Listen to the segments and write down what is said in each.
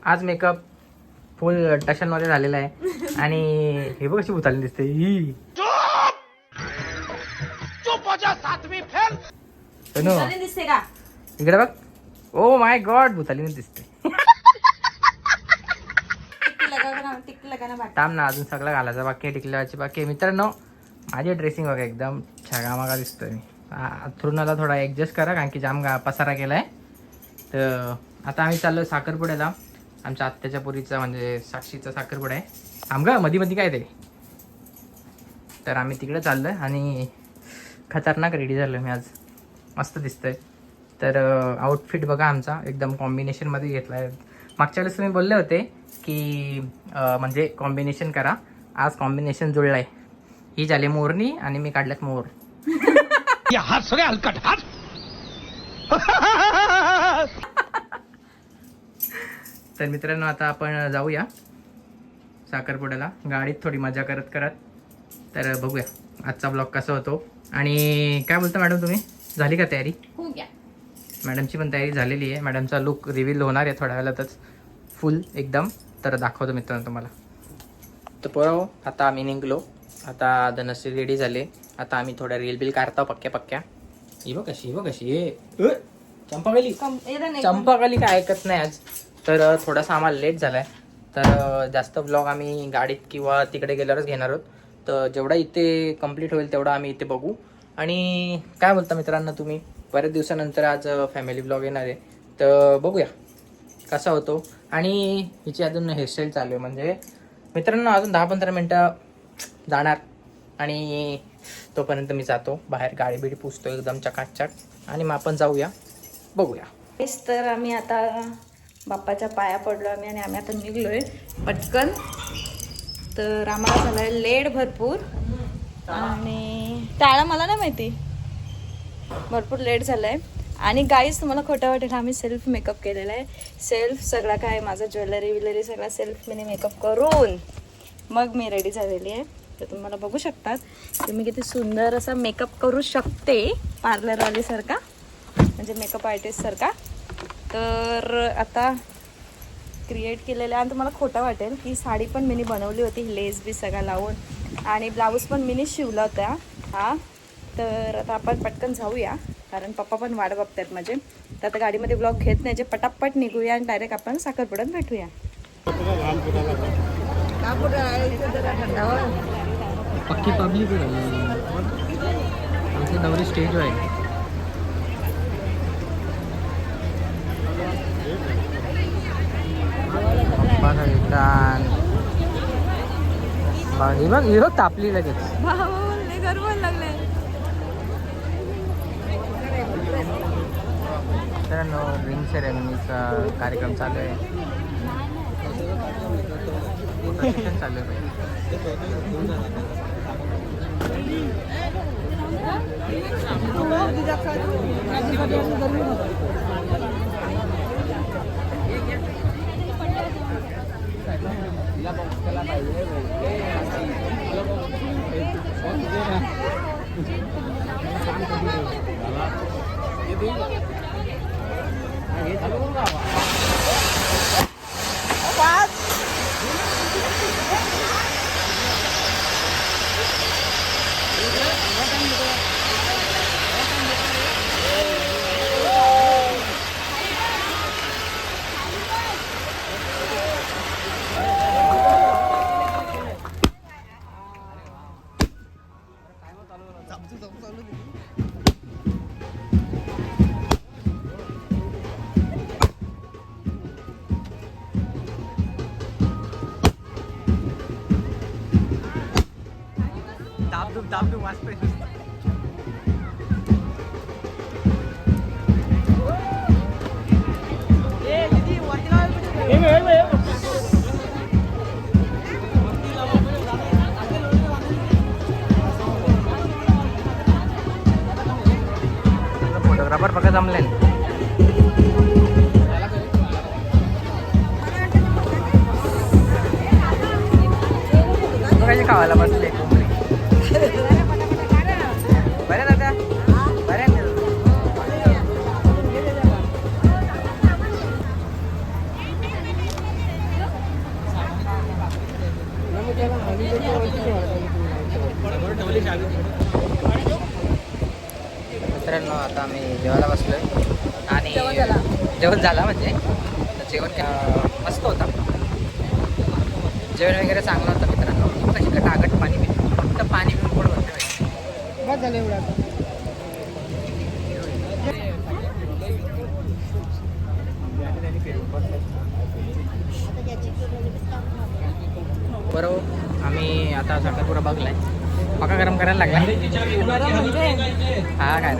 आज मेकअप फुल टशन मध्ये झालेला आहे आणि हे बघ कशी भूताली दिसते ही. दिसते का इकडे बघ. ओ माय गॉड भूतालीने दिसते. थांब ना अजून सगळं घालायचं बाकी आहे, टिकल्याची बाकी आहे. मित्रांनो माझी ड्रेसिंग बघा एकदम छगामागा दिसतोय मी. थोडा थोडा ॲडजस्ट करा कारण की जाम पसारा केलाय. तर आता आम्ही चाललोय साखरपुड्याला. आमच्या आत्याच्या पुरीचा म्हणजे साक्षीचा साखरपुडा आहे. आमगा मध्ये मध्ये काय ते. तर आम्ही तिकडे चाललोय आणि खतरनाक रेडी झालोय मी आज. मस्त दिसतंय. तर आउटफिट बघा आमचा एकदम कॉम्बिनेशनमध्ये घेतला आहे. मागच्या वेळेस तुम्ही बोलले होते की म्हणजे कॉम्बिनेशन करा. आज कॉम्बिनेशन जुळलं आहे. ही झाली मोरणी आणि मी काढल्यात मोर. हलकट हात. तर मित्रांनो आता आपण जाऊया साखरपुड्याला गाडीत थोडी मजा करत करत. तर बघूया आजचा ब्लॉग कसा होतो. आणि काय बोलता मॅडम तुम्ही झाली का तयारी? हो गया. मॅडमची पण तयारी झालेली आहे. मॅडमचा लुक रिव्हील होणार आहे थोड्या वेळातच फुल एकदम. तर दाखवतो मित्रांनो तुम्हाला. तर पोराव आता आम्ही निघलो. आता धनश्री रेडी झाले. आता आम्ही थोड्या रील बिल काढतो पक्क्या. ही बघ कशी ये चंपाकाली काय ऐकत नाही आज. तर थोडासा आम्हाला लेट झालाय. तर जास्त ब्लॉग आम्ही गाडीत किंवा तिकडे गेल्यावरच घेणार आहोत. तर जेवढा इथे कंप्लीट होईल तेवढा आम्ही इथे बघू. आणि काय बोलता मित्रांनो तुम्ही बऱ्याच दिवसानंतर आज फॅमिली ब्लॉग येणार आहे. तर बघूया कसा होतो. आणि हिची अजून हेअरस्टाईल चालू आहे. म्हणजे मित्रांनो अजून 10-15 मिनटं जाणार आणि तोपर्यंत मी जातो बाहेर. गाडी बिडी पुसतो एकदम चकाचक आणि मग आपण जाऊया बघूया. तर आम्ही आता बाप्पाच्या पाया पडलो आम्ही आणि आम्ही आता निघलोय पटकन. तर आम्हाला झालाय लेट भरपूर आणि टाळा मला नाही माहिती भरपूर लेट झालाय. आणि गाईज तुम्हाला खोटं वाटेल आम्ही सेल्फ मेकअप केलेला आहे. सेल्फ सगळा काय माझं ज्वेलरी सगळा सेल्फ मी मेकअप करून मग मी रेडी झालेली आहे. तर तुम्हाला बघू शकतात तुम्ही किती सुंदर असा मेकअप करू शकते पार्लरवालीसारखा म्हणजे मेकअप आर्टिस्टसारखा. तर आता क्रिएट केलेलं आहे. आणि तुम्हाला खोटं वाटेल की साडी पण मीनी बनवली होती लेस बी सगळा लावून आणि ब्लाऊज पण मीनी शिवला होता हा. तर आता आपण पटकन जाऊया कारण पप्पा पण वाट बघतात माझे. तर आता गाडीमध्ये ब्लॉग घेत नाही जे पटापट निघूया आणि डायरेक्ट आपण साखरपुड्यात भेटूया. पक्की पब्लिक आमचे नवरी स्टेज आहे. बघ तापली लगेच. मित्रांनो रिंग सेरेमनीचा कार्यक्रम चालू आहे. चालू आहे. दाब वाजतोय. फोटोग्राफर बघा जमले. बघायचे खावायला बसले बरे दादा बरे. मित्रांनो आता आम्ही जेवायला बसलोय आणि जेवण झाला म्हणजे जेवण मस्त होता. जेवण वगैरे चांगलं होतं मित्रांनो. कशी गटागट पाणी पितो फक्त पाणी पिऊन पण होते बस झालं एवढं. बरोबर आम्ही आता साखरपुडा बघलाय. पका गरम करायला लागला. हा काय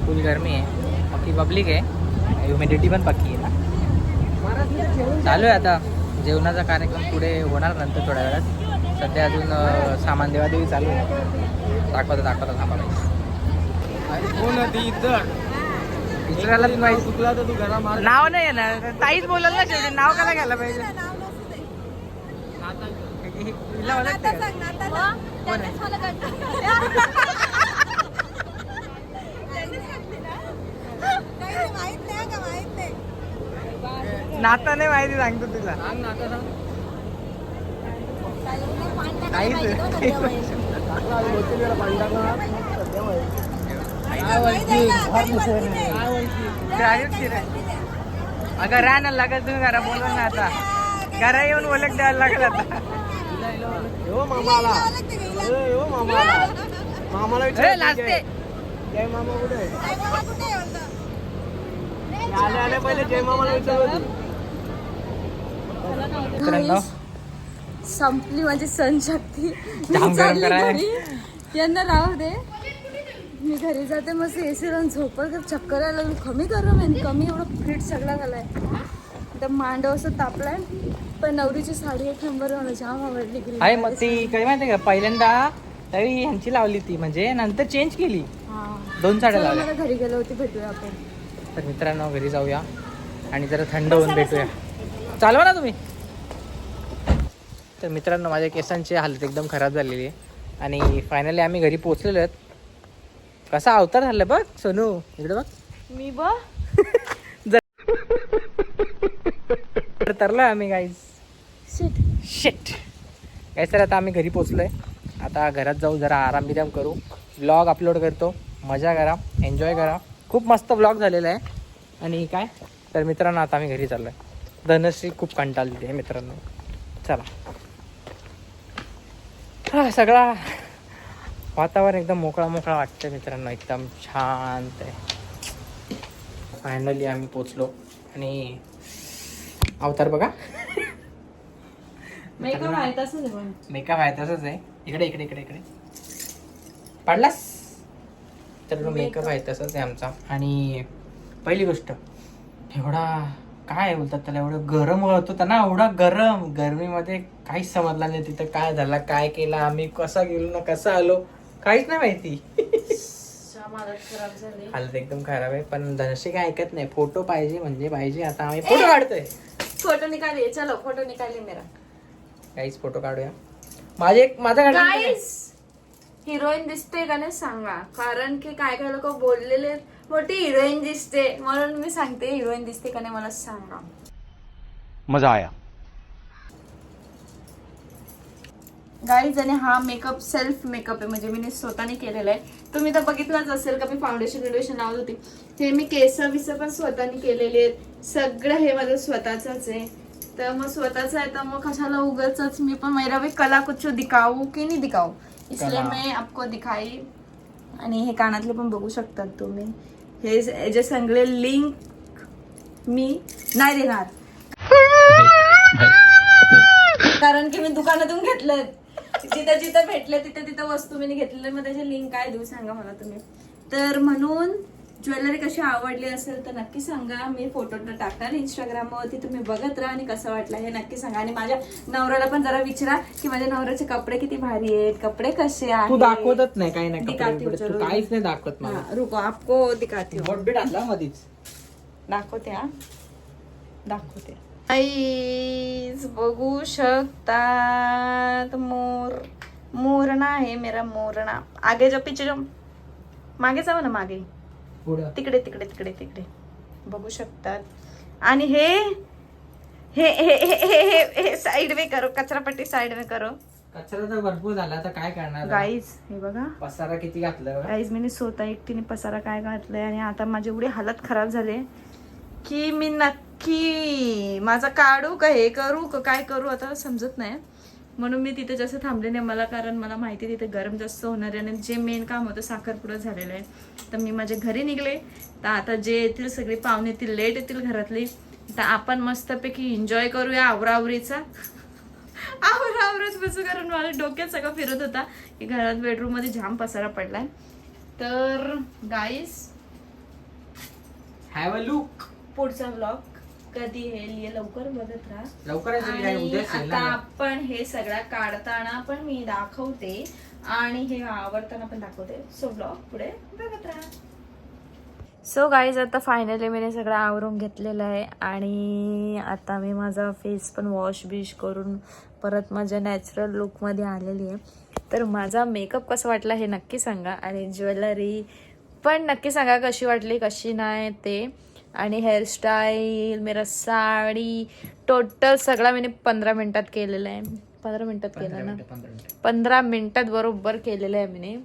फुल गरमी आहे. पक्की पब्लिक आहे. ह्युमिडिटी पण पक्की आहे ना. चालू आहे आता जेवणाचा कार्यक्रम पुढे होणार नंतर थोड्या वेळात. सध्या अजून सामान देवादेवी चालू आहे. दाखवता थांबा. दुसऱ्याला चुकला तर तू घरा मार. नाव नाही येणार. ताईच बोलल ना शेवटी. नाव कसा घ्यायला पाहिजे. नाता नाही माहिती सांगतो तुला. अगं राह ना लागत तुम्ही घरा बोलव ना. आता घरा येऊन ओळख द्यायला लागत. आता मामाला लाजते. जय मामा कुठे आले पहिले जय मामाला विचारलं. संपली माझी सहनशक्ती. जाम गरम कराय. यांना राहू दे. मी घरी जाते मस्त एसी लावून झोपत चक्कर यायला कमी गरम आहे. कमी एवढं फिट सगळा झालाय. तर मांडव असं तापलाय. पण नवरीची साडी एक नंबर मला जाम आवडली. आहे मग ती काय माहिती का पहिल्यांदा तरी ह्यांची लावली ती म्हणजे नंतर चेंज केली. 2 साड्या लावल्या. घरी गेलो होती. भेटूया आपण. तर मित्रांनो घरी जाऊया आणि जरा थंड होऊन भेटूया. चालवा ना तुम्ही. तर मित्रांनो माझ्या केसांची हालत एकदम खराब झालेली आहे आणि फायनली आम्ही घरी पोहोचलेलो आहेत. कसा अवतार झाला बघ सोनू. इकडे बघ. मी बघ तरलो आम्ही गाईज. शिट काय सर. आता आम्ही घरी पोहोचलोय. आता घरात जाऊ जरा आराम बिराम करू. व्लॉग अपलोड करतो. मजा करा. एन्जॉय करा. खूप मस्त व्लॉग झालेला आहे. आणि काय तर मित्रांनो आता आम्ही घरी चाललोय. धनश्री खूप कंटाळली आहे मित्रांनो. चला. हा सगळा वातावरण एकदम मोकळा वाटतं मित्रांनो. एकदम शांत आहे. फायनली आम्ही पोचलो आणि अवतार बघा. मेकअप आहे तसंच आहे. इकडे पाडलास. तर मेकअप आहे तसंच आहे आमचा. आणि पहिली गोष्ट एवढा काय बोलतात त्याला एवढं गरम होत होता ना. एवढा गरमीमध्ये काहीच समजलं नाही. तिथं काय झालं काय केलं आम्ही कसा गेलो ना कसा आलो काहीच नाही माहिती. हालत एकदम खराब आहे. पण धनश्री काय ऐकत नाही. फोटो पाहिजे म्हणजे पाहिजे. आता आम्ही फोटो काढतोय. फोटो निकालिए. चलो फोटो निकालिए मेरा. काहीच फोटो काढूया. माझा हिरोईन दिसते का नाही सांगा. कारण की काय काय लोक बोललेले मोठी हिरोईन दिसते म्हणून मी सांगते हिरोईन दिसते का नाही मला सांगा. मजा आया. गाईज आणि हा मेकअप सेल्फ मेकअप आहे म्हणजे मी स्वतःने केलेला आहे. तुम्ही तर बघितलंच असेल का मी फाउंडेशन लावत होती. हे मी केस पण स्वतःने केलेले आहेत. सगळं हे माझं स्वतःच आहे. तर मग स्वतःच आहे तर मग कशाला उगाच मी पण मेरा भी कला कुछ दिखाऊ की नाही दिखाऊ इसलिए मैं आपको दिखाई. आणि हे कानातले पण बघू शकतात तुम्ही. हे जे सगळे लिंक मी नाही देणार कारण की मी दुकानातून घेतलं. जिथं भेटले तिथं वस्तू मी घेतलेल्या मग त्याचे लिंक काय देऊ सांगा मला तुम्ही. तर म्हणून ज्वेलरी कशी आवडली असेल तर नक्की सांगा. मी फोटो टाकणार इंस्टाग्रामवरती. तुम्ही बघत राहा आणि कसं वाटलं हे नक्की सांगा. आणि माझ्या नवऱ्याला पण जरा विचारा की माझ्या नवऱ्याचे कपडे किती भारी आहेत. कपडे कसे आहेत. तू दाखवतच नाही काही नाही. काहीच नाही दाखवत मला. रुको आपको दिखाती हूँ. बोट टाकला मधीच. दाखवते. बघू शकतात. मोरणा आहे मेरा मोरणा. आगे जो पीछे जो मागे जाऊ ना मागे तिकडे बघू शकतात. आणि हे साइड में करो. कचरापट्टी साइड में करो. कचरा तर भरपूर झाला, आता काय करणार. गाईज हे बघा, पसारा किती घातलं. गाईज मी स्वतः एकटीने पसारा काय घातलंय आणि आता माझी एवढी हालत खराब झाली की मी नक्की माझा काढू का हे करू का काय करू आता समजत नाही. म्हणून मी तिथे जास्त थांबले नाही मला, कारण मला माहिती तिथे गरम जास्त होणार आहे आणि जे मेन काम होतं साखरपुडा झालेलं आहे. तर मी माझ्या घरी निघले. तर आता जे येतील सगळे पाहुणे येतील, लेट येतील घरातली, तर आपण मस्तपैकी एन्जॉय करूया आवरावरीचा. आवरावरच बसू, कारण मला डोक्यात सगळं फिरत होता की घरात बेडरूम मध्ये जाम पसारा पडलाय. तर गाईस हॅव अ लुक. पुढचा व्लॉग कधी येईल ये लवकर बघत राहा. लवकरच येईल, आणि उद्याच येईल आता ना. आपण हे सगळं काढताना पण मी दाखवते आणि हे आवडताना पण दाखवते. सो ब्लॉग पुढे बघत राहा. सो गाईज आता फायनली मी सगळं आवरून घेतलेलं आहे आणि आता मी माझा फेस पण वॉश बिश करून परत माझ्या नॅचरल लुकमध्ये आलेली आहे. तर माझा मेकअप कसा वाटला हे नक्की सांगा आणि ज्वेलरी पण नक्की सांगा कशी वाटली कशी नाही ते. आणि हेअरस्टाईल, मेरा साडी, टोटल सगळा मी 15 मिनिटात केलेला आहे. 15 मिनिटात केला ना, 15 मिनिटात बरोबर केलेलं आहे मी.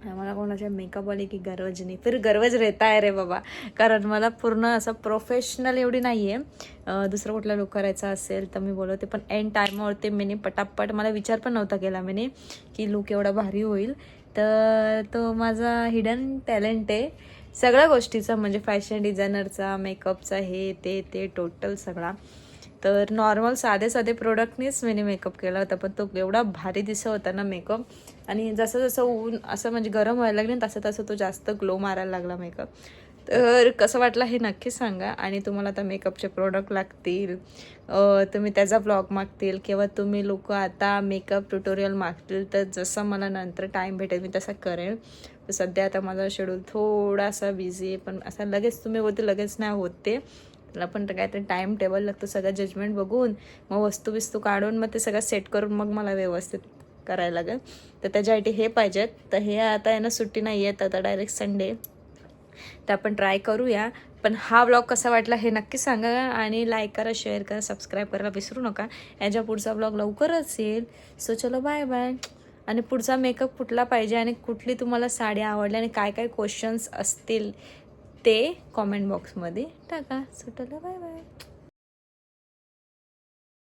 मला कोणाच्या मेकअप आले की गरज नाही, फिर गरज रहता है रे बाबा, कारण मला पूर्ण असं प्रोफेशनल एवढी नाही आहे. दुसरं कुठला लुक करायचा असेल तर मी बोलवते, पण एंड टायमावरती मी पटापट, मला विचार पण नव्हता केला मी की लुक एवढा भारी होईल. तर तो माझा हिडन टॅलेंट आहे सगळ्या गोष्टीचा, म्हणजे फॅशन डिझायनरचा, मेकअपचा, हे ते टोटल सगळा. तर नॉर्मल साधे प्रोडक्टनीच मी मेकअप केला होता, पण तो एवढा भारी दिसत होता ना मेकअप. आणि जसं जसं ऊन असं म्हणजे गरम व्हायला लागले तसं तसं तो जास्त ग्लो मारायला लागला मेकअप. तर कसं वाटलं हे नक्की सांगा. आणि तुम्हाला आता मेकअपचे प्रोडक्ट लागतील, तुम्ही त्याचा ब्लॉग मागतील किंवा तुम्ही लोक आता मेकअप ट्युटोरियल मागतील, तर जसं मला नंतर टाईम भेटेल मी तसं करेन. तर सध्या आता माझा शेड्यूल थोडासा बिझी आहे, पण असं लगेच तुम्ही बोलते लगेच नाही होत ते. त्याला पण काहीतरी टाईम टेबल लागतो, सगळं जजमेंट बघून मग वस्तू काढून मग ते सगळं सेट करून मग मला व्यवस्थित करायला लागेल. तर त्याच्यासाठी हे पाहिजेत. तर हे आता आहे ना सुट्टी नाही आहेत, आता डायरेक्ट संडे. तर आपण ट्राय करूया. पण हा व्लॉग कसा वाटला हे नक्की सांगा आणि लाईक करा, शेअर करा, सबस्क्राईब करायला विसरू नका. याच्या पुढचा व्लॉग लवकरच येईल. सो चलो बाय बाय. आणि पुढचा मेकअप कुठला पाहिजे आणि कुठली तुम्हाला साडी आवडली आणि काय काय क्वेश्चन्स असतील ते कॉमेंट बॉक्समध्ये टाका. सो चलो बाय बाय.